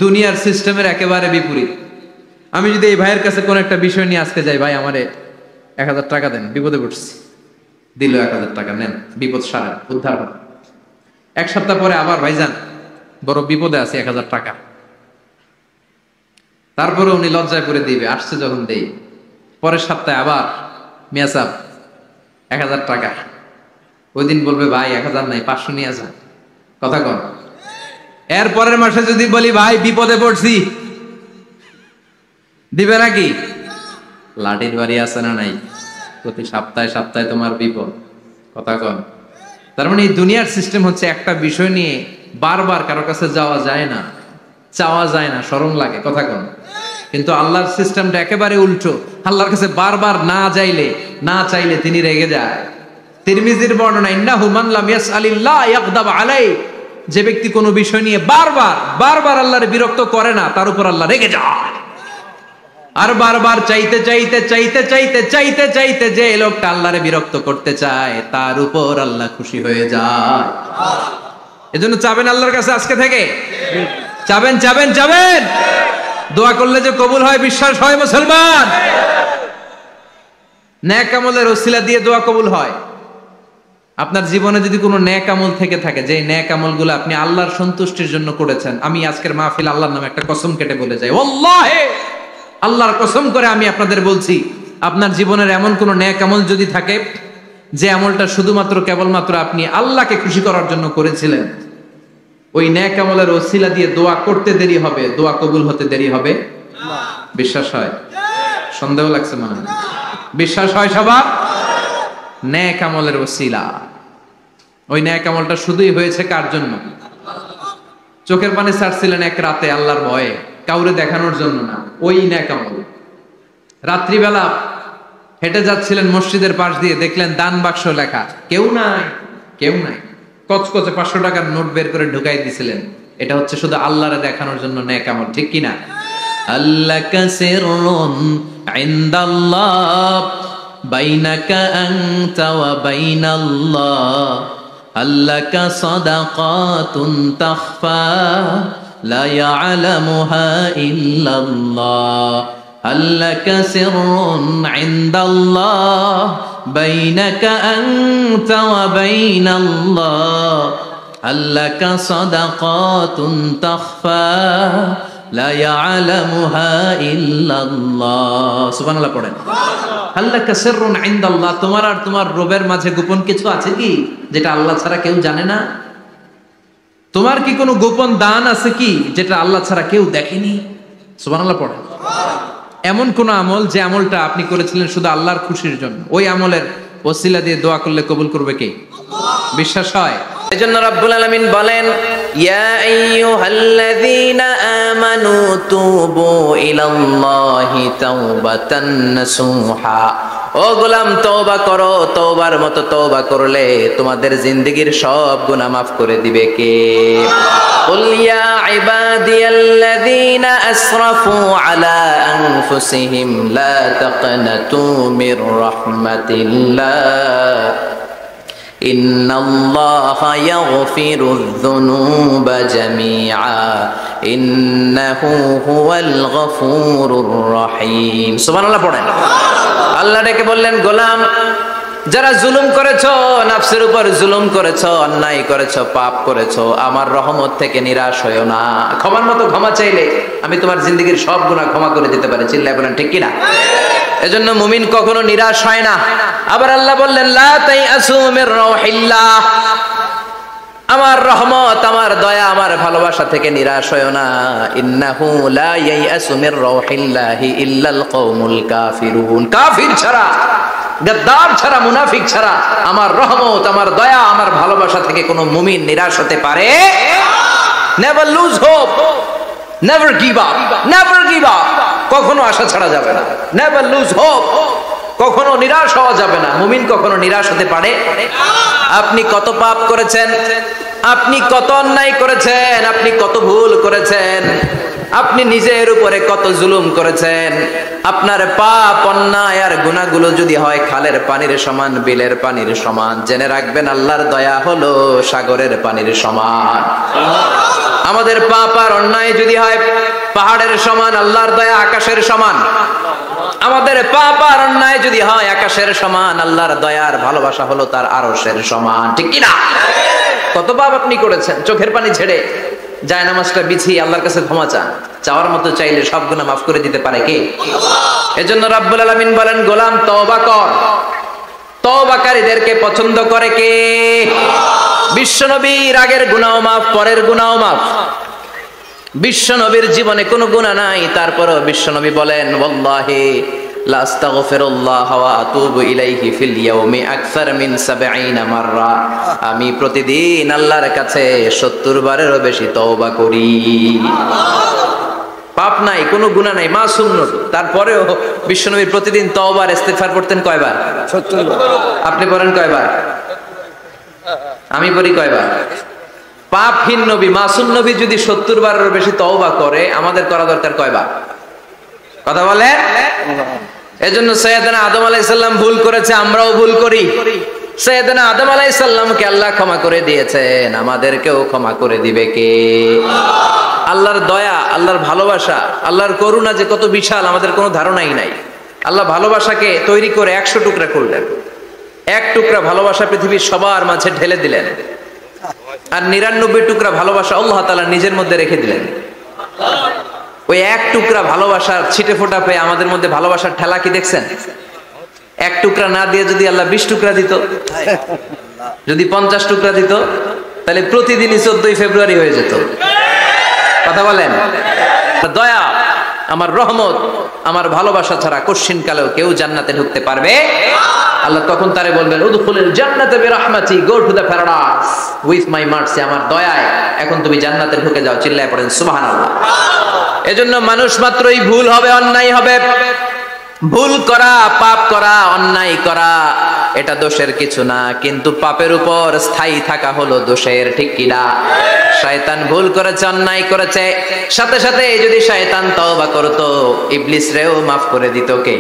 দুনিয়ার সিস্টেমের একেবারে বিপরীত। আমি যদি এই ভাইয়ের কাছে কোন একটা বিষয় নিয়ে আজকে যাই, ভাই আমারে 1000 টাকা দেন, বিপদে পড়ছি, দিল 1000 টাকা, নেন, বিপদ সারা উদ্ধার হবে। এক সপ্তাহ পরে আবার ভাইজান বড় বিপদে আছে, 1000 টাকা, তারপরে উনি লজ্জায় করে দিবে, আসছে যখন দেই। পরের সপ্তাহে আবার মিয়া সাহেব 1000 টাকা, ওই দিন বলবে ভাই 1000 নাই 500 নিয়ে যান, কথা কন। এর পরের মাসে যদি বলি ভাই বিপদে পড়ছি, দিবে নাকি? লাঠির বাড়ি আছে না নাই? প্রতি সপ্তাহে সপ্তাহে তোমার বিপদ, কথা কন। তার মানে এই দুনিয়ার সিস্টেম হচ্ছে একটা বিষয় নিয়ে বারবার কারো কাছে যাওয়া যায় না, চাওয়া যায় না, শরম লাগে, কথা কন। কিন্তু আল্লাহর সিস্টেমটা একেবারে উল্টো। আল্লাহর কাছে বারবার না চাইলে তিনি রেগে যায়। তিরমিজির বর্ণনা, ইন্নাহু মান লাম ইয়াসআলিল্লাহ ইয়াগদাব আলাই, যে ব্যক্তি কোনো বিষয় নিয়ে বারবার আল্লাহর বিরক্ত করে না তার উপর আল্লাহ রেগে যায়। আর বারবার চাইতে যে লোকটা আল্লাহরে বিরক্ত করতে চায় তার উপর আল্লাহ খুশি হয়ে যায়। এজন্য চাবেন আল্লাহর কাছে আজকে থেকে, চাবেন দোয়া করলে যে কবুল হয় বিশ্বাস হয় মুসলমান। নেক আমলের ওসিলা দিয়ে দোয়া কবুল হয়। আপনার জীবনে যদি কোনো নেক আমল থেকে থাকে, যে নেক আমলগুলো আপনি আল্লাহর সন্তুষ্টির জন্য করেছেন, আমি আজকের মাহফিল আল্লাহর নামে একটা কসম কেটে বলে যাই, ওয়াল্লাহি আল্লাহর কসম করে আমি আপনাদের বলছি, আপনার জীবনের এমন কোন নেক আমল যদি থাকে যে আমলটা শুধুমাত্র কেবলমাত্র আপনি আল্লাহকে খুশি করার জন্য করেছিলেন, ওই নেক আমলের ওসিলা দিয়ে দোয়া করতে দেরি হবে, দোয়া কবুল হতে দেরি হবে। বিশ্বাস হয়? সন্দেহ লাগছে মনে হয়? বিশ্বাস হয় সবার? নেক আমলের ওসিলা, ওই নেক আমলটা শুধুই হয়েছে কার জন্য? চোখের পানি ছাড়ছিলেন এক রাতে আল্লাহর ভয়ে, কাউরে দেখানোর জন্য না, ওই নেক আমল। রাত্রিবেলা হেঁটে যাচ্ছিলেন মসজিদের পাশ দিয়ে, দেখলেন দান বাক্স লেখা, কেউ নাই, কচকচে 500 টাকার নোট বের করে ঢুকাই দিছিলেন। এটা হচ্ছে শুধু আল্লাহরে দেখানোর জন্য নেক আমল, ঠিক কিনা? আল্লাকা সিররুন ইনদাল্লাহ বাইনাকা আনতা ওয়া বাইনাল্লাহ, আল্লাকা সাদাকাতুন তাখফা লা ইয়ালামুহা ইল্লাল্লাহ, আল্লাকা সিররুন ইনদাল্লাহ বাইনাকা আনতা ওয়া বাইনাল্লাহ, আল্লাকা সাদাকাতুন তাখফা লা ইয়ালামুহা ইল্লাল্লাহ। সুবহানাল্লাহ পড়েন। আল্লাকা সিররুন ইনদাল্লাহ, তোমার আর তোমার রবের মাঝে গোপন কিছু আছে কি যেটা আল্লাহ ছাড়া কেউ জানে না? তোমার কি কোনো গোপন দান আছে কি যেটা আল্লাহ ছাড়া কেউ দেখেনি? সুবহানাল্লাহ পড়েন। এমন কোন আমল যে আমলটা আপনি করেছিলেন শুধু আল্লাহর খুশির জন্য, ওই আমলের ওসিলা দিয়ে দোয়া করলে কবুল করবে কে? বিশ্বাস হয়? এজন্য রাব্বুল আলামিন বলেন ইয়া আইয়ুহাল্লাযীনা আমানু তুবু ইলাল্লাহি তাওবাতান নাসুহা, ও গোলাম তওবা করো, তওবার মতো তওবা করলে তোমাদের জিন্দেগীর সব গুনাহ মাফ করে দিবে কে? কুল ইয়া ইবাদিয়াল্লাযীনা আসরাফু আলা আনফুসিহিম লা তাকনাতু মির রাহমাতিল্লাহ ইন্নাল্লাহা ইয়াগফিরুয যুনুবা জামিআ ইন্নাহু হুয়াল গফুরুর রহিম। সুবহানাল্লাহ পড়েন। আল্লাহ ডেকে বললেন, গোলাম যারা জুলুম করেছো, নফসের উপর জুলুম করেছো, অন্যায় করেছো, পাপ করেছো, আমার রহমত থেকে নিরাশ হয়ো না। ক্ষমার মতো ক্ষমা চাইলে আমি তোমার জিন্দেগীর সব গুনাহ ক্ষমা করে দিতে পারি। চিল্লায় বলেন ঠিক কিনা? এজন্য মুমিন কখনো নিরাশ হয় না। আবার আল্লাহ বললেন, লা তাইআসু মির রাউহিল্লাহ, আমার রহমত, আমার দয়া, আমার ভালোবাসা থেকে নিরাশ হয়ো না। ইন্নাহু লা ইয়াইআসু মির রাউহিল্লাহি ইল্লাল কওমুল কাফিরুন, কাফির ছাড়া, গাদ্দার ছাড়া, মুনাফিক ছাড়া আমার রহমত, আমার দয়া, আমার ভালোবাসা থেকে কোনো মুমিন নিরাশ হতে পারে। Never lose hope, never give up, never give up, কখনো আশা ছাড়া যাবে না। নেভার লুজ হোপ, কখনো নিরাশ হওয়া যাবে না। মুমিন কখনো নিরাশ হতে পারে? আপনি কত পাপ করেছেন, আপনি কত অন্যায় করেছেন, আপনি কত ভুল করেছেন, আপনি নিজের উপরে কত জুলুম করেছেন। আপনার পাপ, অন্যায় আর গুনাহগুলো যদি হয় খালের পানির সমান, বিলের পানির সমান, জেনে রাখবেন আল্লাহর দয়া হলো সাগরের পানির সমান। আমাদের পাপ আর অন্যায় যদি হয় পাহাড়ের সমান, আল্লাহর দয়া আকাশের সমান। আমাদের পাপ আর অন্যায় যদি হয় আকাশের সমান, আল্লাহর দয়ার ভালোবাসা হলো তার আরশের সমান। ঠিক কি না? কত পাপ আপনি করেছেন, চোখের পানি ছেড়ে জায়নামাজটা বিছিয়ে আল্লাহর কাছে ক্ষমা চান। চাওয়ার মতো চাইলে সব গুনাহ মাফ করে দিতে পারে কে? এজন্য রাব্বুল আলামিন বলেন, গোলাম তওবা কর। তওবাকারীদেরকে পছন্দ করে কে? বিশ্বনবীর আগের গুনাহ মাফ, পরের গুনাহ মাফ। বিশ্বনবীর জীবনে কোনো গুনাহ নাই, তারপরেও বিশ্বনবী বলেন, ওয়াল্লাহি লা আস্তাগফিরুল্লাহ ওয়া আতুবু ইলাইহি ফিল ইয়াউমি আকসার মিন ৭০ মাররা, আমি প্রতিদিন আল্লাহর কাছে ৭০ বারেরও বেশি তওবা করি। পাপ নাই, কোনো গুনাহ নাই, মাসুম নবী, তারপরেও বিশ্বনবী প্রতিদিন তওবা আর ইস্তিগফার করতেন কয়বার? ৭০ বার। আপনি পড়েন কয়বার? আমি পড়ি কয়বার? পাপহীন নবী, মাসুম নবী যদি ৭০ বারেরও বেশি তওবা করে, আমাদের করা দরকার কয়বার? কথা বলেন। এজন্য সাইয়েদনা আদম আলাইহিস সালাম ভুল করেছে, আমরাও ভুল করি। সাইয়েদনা আদম আলাইহিস সালামকে আল্লাহ ক্ষমা করে দিয়েছেন, আমাদেরকেও ক্ষমা করে দিবে কে? আল্লাহর দয়া, আল্লাহর ভালোবাসা, আল্লাহর করুণা যে কত বিশাল আমাদের কোনো ধারণাই নাই। আল্লাহ ভালোবাসাকে তৈরি করে ১০০ টুকরা করলেন। এক টুকরা ভালোবাসা পৃথিবীর সবার মাঝে ঢেলে দিলেন, আর ৯৯ টুকরা ভালোবাসা আল্লাহ তাআলা নিজের মধ্যে রেখে দিলেন। ওই এক টুকরা ভালোবাসার ছিটে ফোটা পেয়ে আমাদের মধ্যে ভালোবাসার ঠেলা কি দেখছেন? এক টুকরা না দিয়ে যদি আল্লাহ ২০ টুকরা দিত, যদি ৫০ টুকরা দিত, তাহলে প্রতিদিনই ১৪ই ফেব্রুয়ারি হয়ে যেত। কথা বলেন। দয়া, আমার রহমত, আমার ভালোবাসা ছাড়া কশিন কালেও কেউ জান্নাতে ঢুকতে পারবে? আল্লাহ তখন তারে বলবেন, উদখুলুল জান্নাতা বিরাহমাতি, go to the paradise with my mercy, আমার দয়ায় এখন তুমি জান্নাতে ঢুকে যাও। চিল্লায় পড়েন সুবহানাল্লাহ। এজন্য মানুষ মাত্রই ভুল হবে, অন্যায় হবে। ভুল করা, পাপ করা, অন্যায় করা এটা দোষের কিছু না, কিন্তু পাপের উপর স্থায়ী থাকা হলো দোষের। ঠিক কিনা? শয়তান ভুল করেছে, অন্যায় করেছে, সাথে সাথে যদি শয়তান তওবা করতো, ইবলিস রেও মাফ করে দিত কে?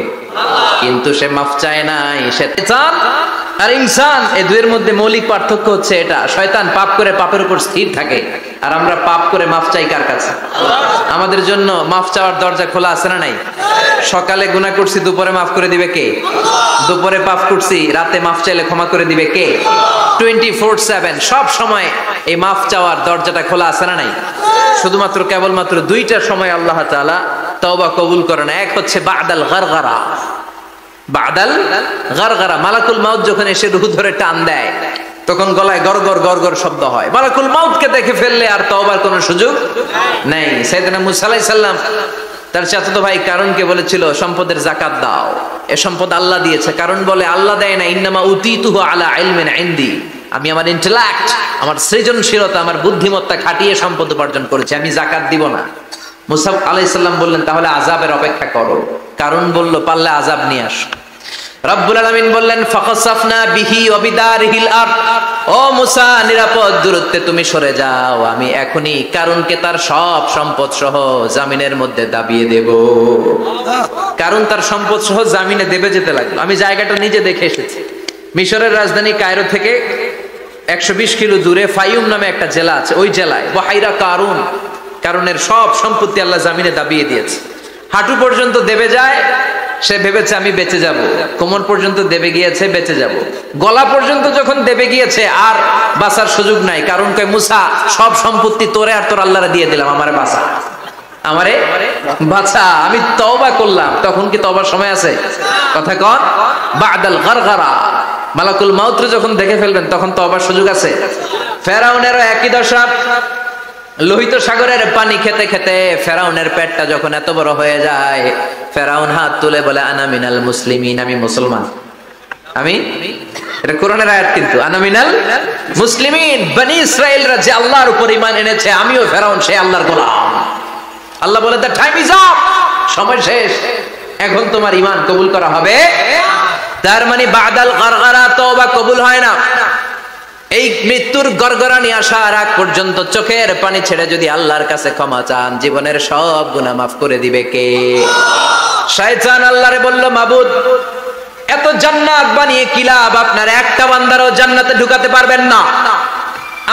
কিন্তু সে মাফ চায় নাই। শয়তান আর ইনসান, এই দুইয়ের মধ্যে মৌলিক পার্থক্য হচ্ছে এটা, শয়তান পাপ করে পাপের উপর স্থির থাকে, আর আমরা পাপ করে মাফ চাই কার কাছে? আমাদের জন্য মাফ চাওয়ার দরজা খোলা আছে না নাই? সকালে গুনাহ করছি, দুপুরে মাফ করে দিবে কে? দুপুরে পাপ করছি, রাতে মাফ চাইলে ক্ষমা করে দিবে কে? 24/7 সব সময় এই মাফ চাওয়ার দরজাটা খোলা আছে না নাই? শুধুমাত্র কেবলমাত্র দুইটা সময় আল্লাহ তাআলা তওবা কবুল করে না। এক হচ্ছে বাদাল গারগারা, বাদাল গারগারা, মালাকুল মাউত যখন এসে রূহ ধরে টান দেয়, তখন গলায় গরগর গরগর শব্দ হয়। মালাকুল মাউতকে দেখে ফেললে আর তওবার কোনো সুযোগ নেই। সাইয়েদনা মুসা আলাইহিস সালাম তার চাচাতো ভাই কারণকে বলেছিল, সম্পদের যাকাত দাও, এ সম্পদ আল্লাহ দিয়েছে। কারণ বলে, আল্লাহ দেয় না, ইন্নামা উতিতুহু আলা ইলমিন ইনদি, আমি আমার ইন্টেলেক্ট, আমার সৃজনশীলতা, আমার বুদ্ধিমত্তা খাটিয়ে সম্পদ উপার্জন করেছি, আমি যাকাত দিব না। মুসা আলাইহিস সালাম বললেন তাহলে আযাবের অপেক্ষা করো। কারণ বলল পারলে আযাব নিয়ে আস। রব্বুল আলামিন বললেন ফাখাসাফনা বিহি ওয়া বিদারিহিল আরদ, ও মুসা নিরাপদ দূরত্বে তুমি সরে যাও, আমি এখনি কারুনকে তার সব সম্পদ সহ জামিনের মধ্যে দাবিয়ে দেব। কারণ তার সম্পদ সহ জামিনে দেবে যেতে লাগলো। আমি জায়গাটা নিজে দেখে এসেছি। মিশরের রাজধানী কায়রো থেকে 120 কিলো দূরে ফাইউম নামে একটা জেলা আছে, ওই জেলায় বহাইরা কারুন, কারণের সব সম্পত্তি আল্লাহ জামিনে দাবিয়ে দিয়েছে। হাঁটু পর্যন্ত দেবে যায়, সে ভেবেছে আমি বেঁচে যাব। কোমর পর্যন্ত দেবে গিয়েছে, বেঁচে যাব। গলা পর্যন্ত যখন দেবে গিয়েছে আর বাঁচার সুযোগ নাই। কারণ কয় মুসা সব সম্পত্তি তোরে আর তোর আল্লাহরে দিয়ে দিলাম, আমারে বাঁচা, আমারে বাঁচা, আমি তওবা করলাম। তখন কি তওবার সময় আছে? কথা কন, বাদাল গারগারা, মালাকুল মাউত যখন দেখে ফেলবেন তখন তওবার সুযোগ আছে। ফেরাউনেরও একই দশা। লোহিত সাগরের পানি খেতে খেতে ফেরাউনের পেটটা যখন এত বড় হয়ে যায়, ফেরাউন হাত তুলে বলে আনা মিনাল মুসলিমিন, আমি মুসলমান। আমি, এটা কোরআনের আয়াত কিন্তু, আনা মিনাল মুসলিমিন, বনি ইসরাইলরা যে আল্লাহর উপর ঈমান এনেছে, আমিও ফেরাউন সেই আল্লাহর গোলাম। আল্লাহ বলে দ্য টাইম ইজ আপ, সময় শেষ, এখন তোমার ঈমান কবুল করা হবে। তার মানে বাদাল গারগারা তওবা কবুল হয় না। এই মৃত্যুর গড়গড়ানি আসার আগ পর্যন্ত চোখের পানি ছেড়ে যদি আল্লাহর কাছে ক্ষমা চান, জীবনের সব গুনাহ মাফ করে দিবে কে? শয়তান আল্লাহরে বলল মাবুদ এত জান্নাত বানিয়ে কি লাভ, আপনার একটা বান্দারও জান্নাতে ঢুকাতে পারবেন না।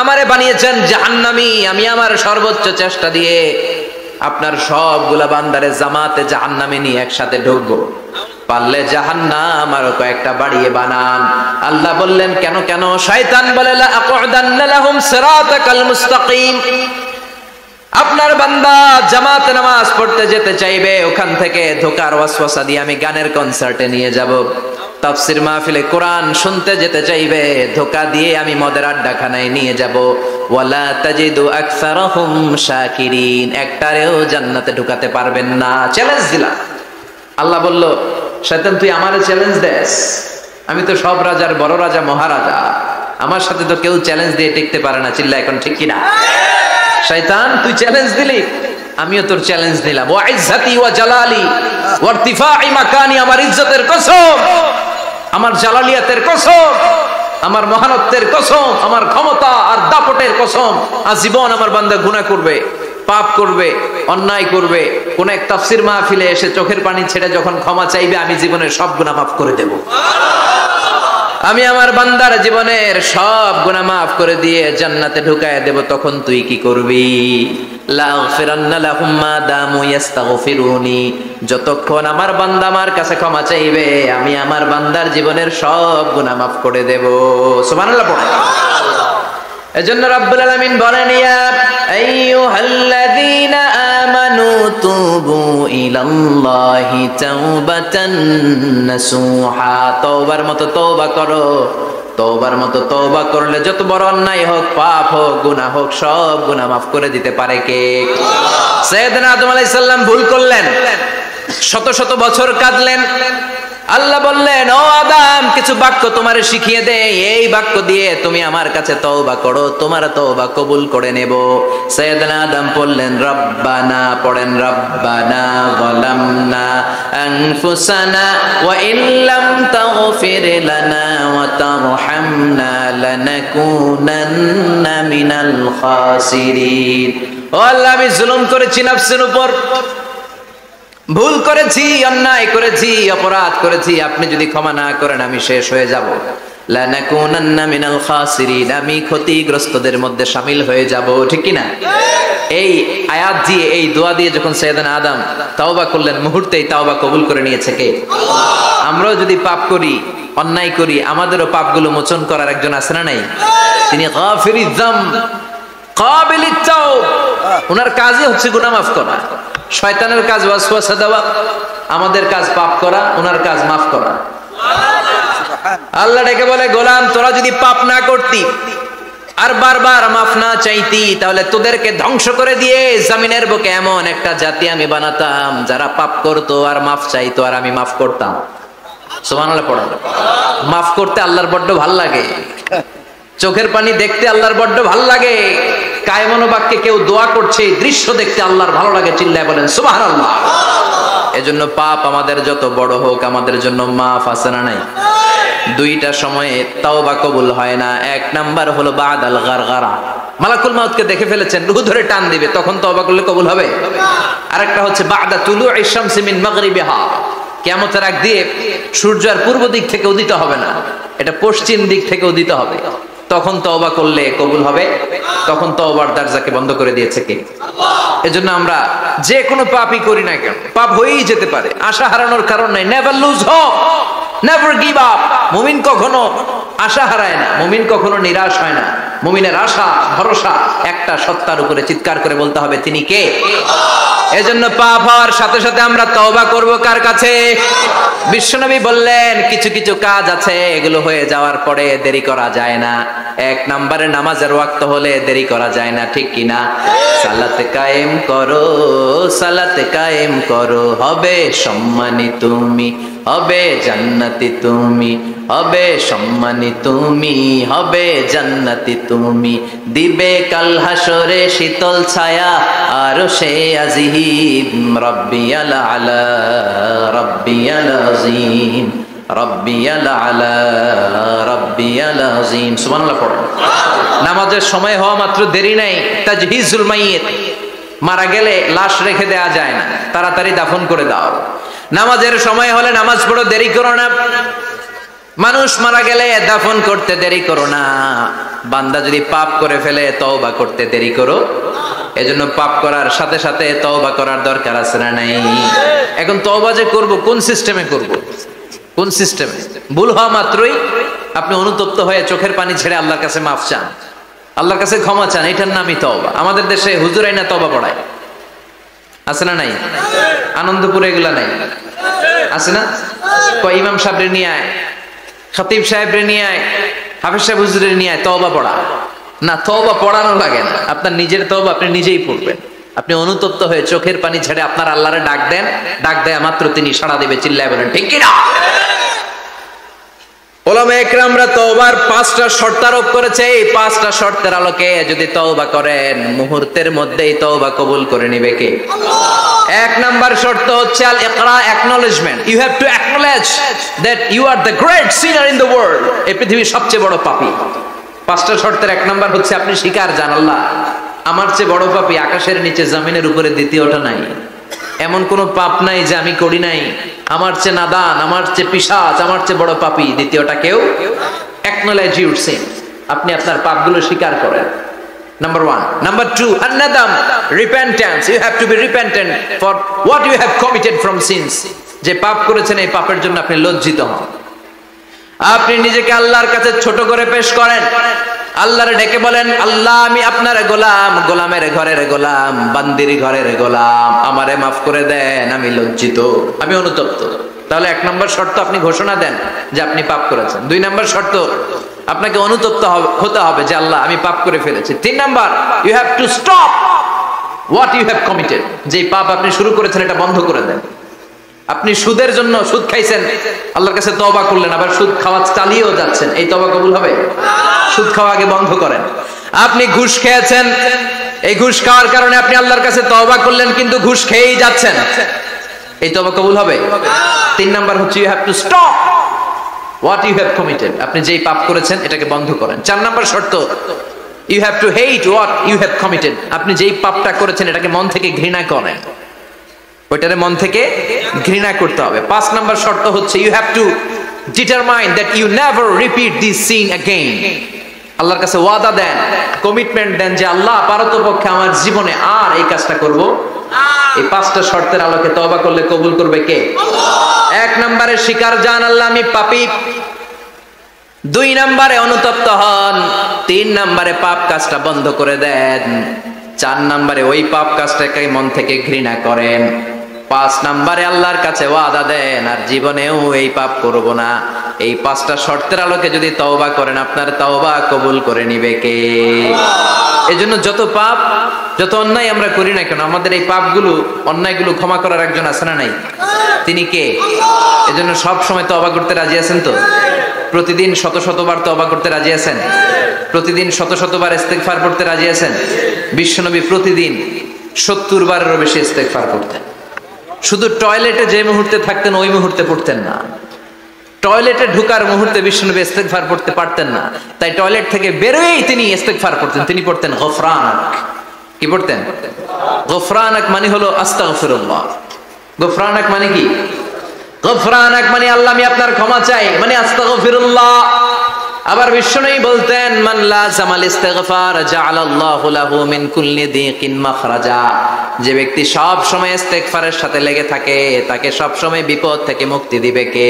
আমারে বানিয়েছেন জাহান্নামী, আমি আমার সর্বোচ্চ চেষ্টা দিয়ে আপনার সবগুলা বান্দারে জামাতে জাহান্নামে নিয়ে একসাথে ঢুকবো। পারলে জাহান্নাম আরো কয়েকটা বাড়িয়ে বানান। আল্লাহ বললেন কেন কেন? শয়তান বলে লা আকুদান্না লাহুম সিরাতাকাল মুস্তাকিম, আপনার বান্দা জামাতে নামাজ পড়তে যেতে চাইবে, ওখান থেকে ধোকার ওয়াসওয়াসা দিয়ে আমি গানের কনসার্টে নিয়ে যাব। তাফসীর মাহফিলে কোরআন শুনতে যেতে চাইবে, ধোকা দিয়ে আমি মদের আড্ডাখানায় নিয়ে যাব। ওয়ালা তাজিদু আকসারাহুম শাকিরিন, একটারেও জান্নাতে ঢুকাতে পারবেন না। চ্যালেঞ্জ দিলাম। আল্লাহ বলল শয়তান তুই আমারে চ্যালেঞ্জ দেস, আমি তো সব রাজার বড় রাজা, মহারাজা, আমার সাথে তো কেউ চ্যালেঞ্জ দিয়ে টিকতে পারে না। চিল্লা এখন ঠিক কিনা? শয়তান তুই চ্যালেঞ্জ দিলি, আমিও তোর চ্যালেঞ্জ দিলাম। ওয়া ইজ্জতি ওয়া জালালি ওয়া ইরতিফাই মাকানি, আমার ইজ্জতের কসম, আমার জালালিয়াতের কসম, আমার মহানত্বের কসম, আমার ক্ষমতা আর দাপটের কসম, আজীবন আমার বান্দা গুনাহ করবে, পাপ করবে, অন্যায় করবে, কোন এক তাফসীর মাহফিলে এসে চোখের পানি ছেড়ে যখন ক্ষমা চাইবে, আমি জীবনের সব গুনাহ মাফ করে দেব। আমি আমার বান্দার জীবনের সব গুনাহ মাফ করে দিয়ে জান্নাতে ঢুকায় দেব। তখন তুই কি করবি? লাগফিরান্না লাহুম মা দামু ইস্তাগফিরুনি, যতক্ষণ আমার বান্দা আমার কাছে ক্ষমা চাইবে, আমি আমার বান্দার জীবনের সব গুনাহ মাফ করে দেব। সুবহানাল্লাহ পড়ো। এজন্য রব্বুল আলামিন বলেন ইয়া আইয়ুহাল্লাযীনা আমানু তুবু ইলাল্লাহি তাওবাতান নাসুহা, তওবার মতো তওবা করো। তওবার মতো তওবা করলে যত বড় অন্যায় হোক, পাপ হোক, গুনাহ হোক, সব গুনাহ মাফ করে দিতে পারে কে? সাইয়েদনা আদম আলাইহিস সালাম ভুল করলেন, শত শত বছর কাঁদলেন। আল্লাহ বললেন ও আদম কিছু বাক্য তোমারে শিখিয়ে দেই, এই বাক্য দিয়ে তুমি আমার কাছে তওবা করো, তোমার তওবা কবুল করে নেব। সাইয়েদনা আদম বললেন রব্বানা, পড়েন রব্বানা যালামনা আনফুসানা ওয়া ইল্লাম তাগফির লানা ওয়া তারহামনা লানাকুনান্না মিনাল খাসিরিন। ও আল্লাহ আমি জুলুম করেছি নফসের উপর, ভুল করেছি, অন্যায় করেছি, অপরাধ করেছি, আপনি যদি ক্ষমা না করেন আমি শেষ হয়ে যাব। লানাকুনান্না মিনাল খাসিরিন, আমি ক্ষতিগ্রস্তদের মধ্যে শামিল হয়ে যাব। ঠিক কি না? এই আয়াত দিয়ে, এই দোয়া দিয়ে যখন সাইয়েদনা আদম তাওবা করলেন, মুহূর্তেই তাওবা কবুল করে নিয়েছে কে? আল্লাহ। আমরাও যদি পাপ করি, অন্যায় করি, আমাদেরও পাপগুলো মোচন করার একজন আছে না নাই? তিনি গাফিরিয যামব কাবিলিত তাওব, ওনার কাজই হচ্ছে গুনাহ মাফ করা। শয়তানের কাজ ওয়াসওয়াসা দেওয়া, আমাদের কাজ পাপ করা, ওনার কাজ মাফ করা। আল্লাহ ডেকে বলে গোলাম তোরা যদি পাপ না করতি আর বারবার মাফ না চাইতি, তাহলে তোদেরকে ধ্বংস করে দিয়ে জমিনের বুকে এমন একটা জাতি আমি বানাতাম যারা পাপ করতো আর মাফ চাইতো, আর আমি মাফ করতাম। সুবহানাল্লাহ পড়ো। মাফ করতে আল্লাহর বড্ড ভাল লাগে। চোখের পানি দেখতে আল্লাহর বড্ড ভালো লাগে। কায়মনো বাক্যে কেউ দোয়া করছে, এই দৃশ্য দেখতে আল্লাহর ভালো লাগে, চিল্লায় বলেন সুবহানাল্লাহ। এজন্য পাপ আমাদের যত বড় হোক আমাদের জন্য মাফ আছে না নাই? দুইটা সময়ে তাওবা কবুল হয় না। এক নাম্বার হলো বাদাল গারগারা, মালাকুল মাউতকে দেখে ফেলেছেন, রূহ ধরে টান দিবে, তখন তওবা করলে কবুল হবে। আরেকটা হচ্ছে বাদা তুলুই শামসি মিন মাগরিবিহা, কিয়ামতের আগ দিয়ে সূর্য আর পূর্ব দিক থেকে উদিত হবে না, এটা পশ্চিম দিক থেকে উদিত হবে, তখন তওবা করলে কবুল হবে। তখন তওবার দরজাকে বন্ধ করে দিয়েছে কে? আল্লাহ। এজন্য আমরা যে কোনো পাপই করি না কেন, পাপ হয়েই যেতে পারে, আশা হারানোর কারণ নাই। Never lose hope, never give up. মুমিন কখনো আশা হারায় না, মুমিন কখনো নিরাশ হয় না। মুমিনের আশা ভরসা একটা সত্তার উপরে, চিৎকার করে বলতে হবে তিনি কে? এজন্য পাপ হওয়ার সাথে সাথে আমরা তওবা করব কার কাছে? বিশ্বনবী বললেন কিছু কিছু কাজ আছে এগুলো হয়ে যাওয়ার পরে দেরি করা যায় না। এক নম্বরে নামাজের ওয়াক্ত হলে দেরি করা যায় না, ঠিক কিনা? সালাত কায়েম করো, সালাত কায়েম করো, হবে সম্মানী তুমি, হবে জান্নাতি তুমি, হবে সম্মানী তুমি, হবে জান্নাতি তুমি, দিবে কাল হাসরে শীতল ছায়া আরশে আজিম, রব্বিয়াল আলা, রব্বিয়াল আযীম, রব্বিয়াল আলা, রব্বিয়াল আযীম। সুবহানাল্লাহ পড়েন। নামাজের সময় হওয়া মাত্র দেরি নাই, তাজহিজুল মাইয়িত, মারা গেলে লাশ রেখে দেয়া যায় না, তাড়াতাড়ি দাফন করে দাও। নামাজের সময় হলে নামাজ পড়ো, দেরি করো না। মানুষ মারা গেলে দাফন করতে দেরি করো না। বান্দা যদি পাপ করে ফেলে তওবা করতে দেরি করো। এজন্য পাপ করার সাথে সাথে তওবা করার দরকার আছে না নাই? এখন তওবা যে করব কোন সিস্টেমে করব? কোন সিস্টেমে? ভুল হওয়া মাত্রই আপনি অনুতপ্ত হয়ে চোখের পানি ছেড়ে আল্লাহর কাছে মাফ চান, আল্লাহর কাছে ক্ষমা চান, এটার নামই তওবা। আমাদের দেশে হুজুরাই না তওবা পড়ায়, আছে না নাই? আনন্দপুরে এগুলা নাই, আছে না? কয় ইমাম সাহেবরে নিয়ে আয়, খতিব সাহেবরে নিয়ে আয়, হাফেজ সাহেব হুজুরের নিয়ে আয়, তওবা পড়া না। তওবা পড়ানো লাগে না, আপনার নিজের তওবা আপনি নিজেই পড়বেন। আপনি অনুতপ্ত হয়ে চোখের পানি ছেড়ে আপনার আল্লাহরে ডাক দেন, ডাক দেয়া মাত্র তিনি সাড়া দিবে, চিল্লায় বলেন ঠিক কিনা? উলামায়ে কেরামরা তওবার 5টা শর্ত আরোপ করেছে। এই 5টা শর্তের আলোকে যদি তওবা করেন মুহূর্তের মধ্যেই তওবা কবুল করে নেবে কে? আল্লাহ। এক নাম্বার শর্ত হচ্ছে আল ইকরা, acknowledgement. You have to acknowledge that you are the great sinner in the world. এই পৃথিবীর সবচেয়ে বড় পাপী। 5টা শর্তের এক নাম্বার হচ্ছে আপনি স্বীকার জান, আল্লাহ আমার চেয়ে বড় পাপী আকাশের নিচে জমিনের উপরে দ্বিতীয়টা নাই। এমন কোন পাপ নাই যে আমি করি নাই, আমার চেয়ে নাদান, আমার চেয়ে পিশাচ, আমার চেয়ে বড় পাপী দ্বিতীয়টা কেউ। অ্যাকনলেজ ইউর সিন, আপনি আপনার পাপগুলো স্বীকার করেন। নাম্বার 1। নাম্বার 2, আন-নাদাম, repentance. You have to be repentant for what you have committed from sins. যে পাপ করেছেন এই পাপের জন্য আপনি লজ্জিত হন। আপনি নিজেকে আল্লাহর কাছে ছোট করে পেশ করেন, আল্লাহরে ডেকে বলেন আল্লাহ আমি আপনার গোলাম, গোলামের ঘরের গোলাম, বান্দির ঘরের গোলাম, আমারে মাফ করে দেন, আমি লজ্জিত, আমি অনুতপ্ত। তাহলে 1 নম্বর শর্ত আপনি ঘোষণা দেন যে আপনি পাপ করেছেন। 2 নম্বর শর্ত আপনাকে অনুতপ্ত হতে হবে যে আল্লাহ আমি পাপ করে ফেলেছি। 3 number, you have to stop what you have committed. যে পাপ আপনি শুরু করেছেন এটা বন্ধ করে দেন। আপনি সুদের জন্য সুদ খাইছেন, আল্লাহর কাছে তওবা করলেন, আবার সুদ খাওয়া চালিয়েও যাচ্ছেন, এই তওবা কবুল হবে? সুদ খাওয়া আগে বন্ধ করেন। আপনি ঘুষ খেয়েছেন, এই ঘুষ খাওয়ার কারণে আপনি আল্লাহর কাছে তওবা করলেন কিন্তু ঘুষ খেয়েই যাচ্ছেন, এই তওবা কবুল হবে? 3 নাম্বার হচ্ছে you have to stop what you have committed. আপনি যেই পাপ করেছেন এটাকে বন্ধ করেন। 4 নাম্বার শর্ত, you have to hate what you have committed. আপনি যেই পাপটা করেছেন এটাকে মন থেকে ঘৃণা করেন, ওইটারে মন থেকে ঘৃণা করতে হবে। 5 নাম্বার শর্ত হচ্ছে you have to determine that you never repeat this sin again. আল্লাহর কাছে ওয়াদা দেন, কমিটমেন্ট দেন যে আল্লাহ পারতপক্ষে আমার জীবনে আর এই কাজটা করব। এই 5টা শর্তের আলোকে তওবা করলে কবুল করবে কে? আল্লাহ। 1 নম্বরে স্বীকার জান আল্লাহ আমি পাপী। 2 নম্বরে অনুতপ্ত হন। 3 নম্বরে পাপ কাজটা বন্ধ করে দেন। 4 নম্বরে ওই পাপ কাজটাকে মন থেকে ঘৃণা করেন। 5 নম্বরে আল্লাহর কাছে ওয়াদা দেন আর জীবনেও এই পাপ করব না। এই 5টা শর্তের আলোকে যদি তওবা করেন আপনার তওবা কবুল করে নিবে কে? আল্লাহ। এজন্য যত পাপ যত অন্যায় আমরা করি না কেন আমাদের এই পাপগুলো অন্যায়গুলো ক্ষমা করার একজন আছে না নাই? তিনি কে? আল্লাহ। এজন্য সব সময় তওবা করতে রাজি আছেন তো? প্রতিদিন শত শতবার তওবা করতে রাজি আছেন? প্রতিদিন শত শতবার ইস্তেগফার পড়তে রাজি আছেন? বিশ্বনবী প্রতিদিন 70 বারেরও বেশি ইস্তেগফার করতেন। শুধু টয়লেটে যে মুহূর্তে থাকতেন ওই মুহূর্তে পড়তেন না, টয়লেটে ঢুকার মুহূর্তে বিশ্বনবী ইস্তেগফার পড়তে পারতেন না, তাই টয়লেট থেকে বেরোয়েই তিনি ইস্তেগফার করতেন। তিনি পড়তেন গফরানাক। কি পড়তেন? গফরানাক মানে হলো আস্তাগফিরুল্লাহ। গফরানাক মানে কি? গফরানাক মানে আল্লাহ আমি আপনার ক্ষমা চাই, মানে আস্তাগফিরুল্লাহ। আবার বিশ্বনবী বলতেন মান লাযামাল ইস্তিগফার জাআলাল্লাহু লাহু মিন কুল্লি দিকিন মাখরাজা। যে ব্যক্তি সব সময় ইস্তেগফারের সাথে লেগে থাকে তাকে সব সময় বিপদ থেকে মুক্তি দিবে কে?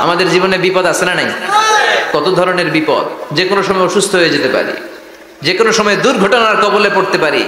আমাদের জীবনে বিপদ আছে না নাই? কত ধরনের বিপদ! যে কোনো সময় অসুস্থ হয়ে যেতে পারি, যে কোনো সময় দুর্ঘটনার কবলে পড়তে পারি,